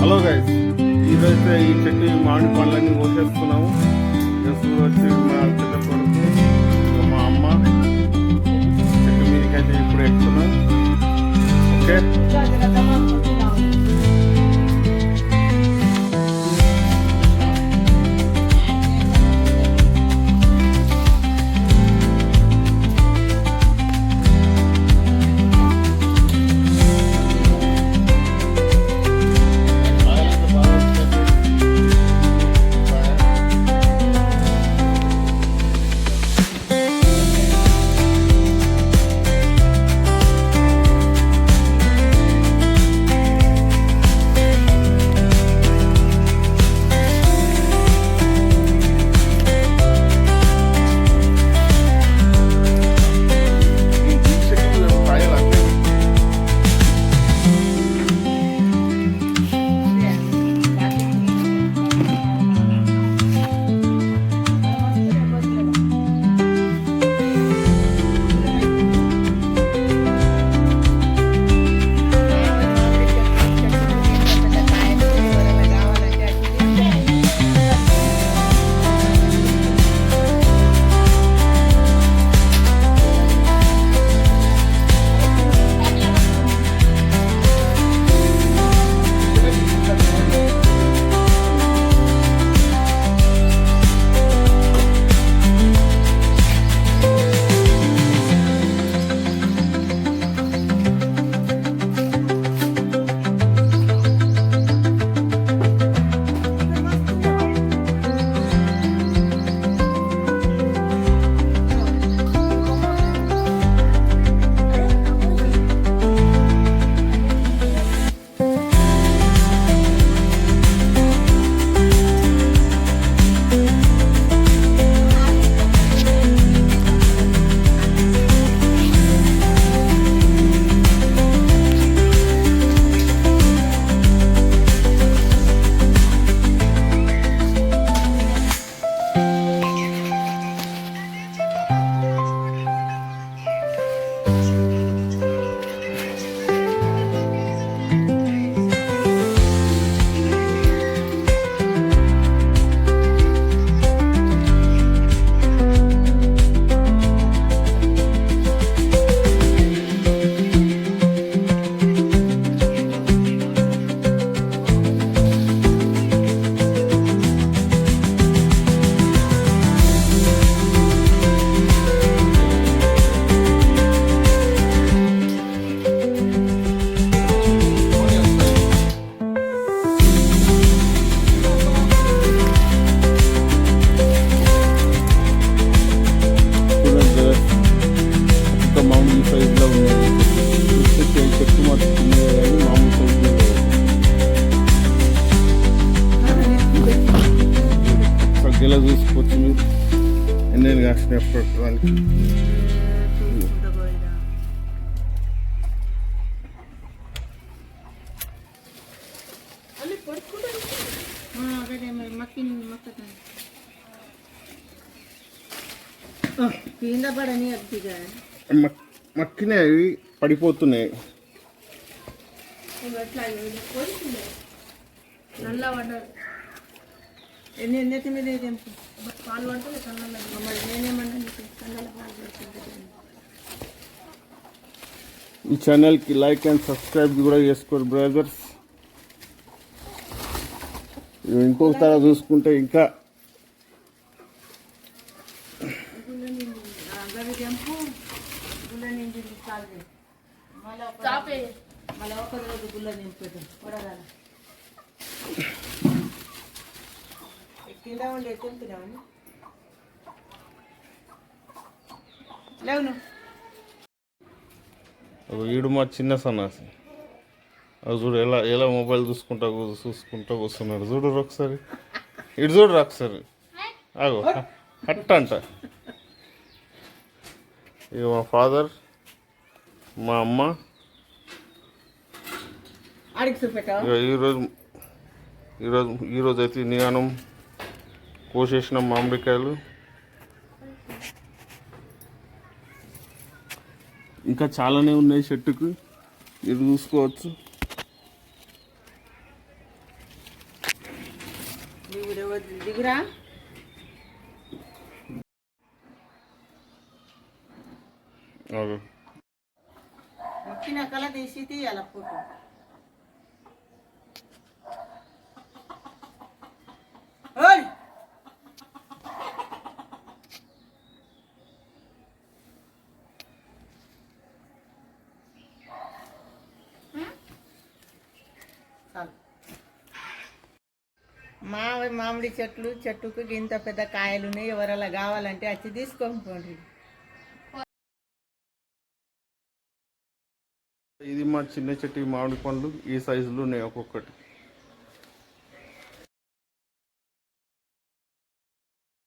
Hello guys, ఈరోజైతే ఈ చెట్టు మామిడి పండ్లన్నీ కోసేస్తున్నాము. చూడు వచ్చి మా చెట్టు కొడుకు మా అమ్మ చెట్టు మీదకైతే ఇప్పుడు ఎక్కుతున్నాం. ఓకే, ఇలా చూసుకోవచ్చు మీరు ఎన్ని కాసినప్పుడు వాళ్ళకి. మక్కినే అవి పడిపోతున్నాయి. ఈ ఛానల్కి లైక్ అండ్ సబ్స్క్రైబ్ కూడా చేసుకోరు బ్రదర్స్. ఇంకొకసారి చూసుకుంటే ఇంకా వీడు మా చిన్న సన్నాసి. అది చూడు ఎలా ఎలా మొబైల్ చూసుకుంటా కూర్చున్నాడు. చూడరు ఒకసారి, ఇటు చూడరు ఒకసారి. ఆగో హట్ అంట. ఇక మా ఫాదర్, మా అమ్మ. ఈరోజు అయితే నియానం కోసేసిన మామిడికాయలు. ఇంకా చాలానే ఉన్నాయి చెట్టుకు, ఇది చూసుకోవచ్చు. దిగురా. మొక్కిన కళ తీసి తీయాల ఫోటో. మామిడి చెట్టుకు ఇంత పెద్ద కాయలు ఉన్నాయి. ఎవరలా కావాలంటే వచ్చి తీసుకోండి. ఇది మా చిన్న చెట్టు మామిడి పండ్లు ఈ సైజులో ఉన్నాయి ఒక్కొక్కటి.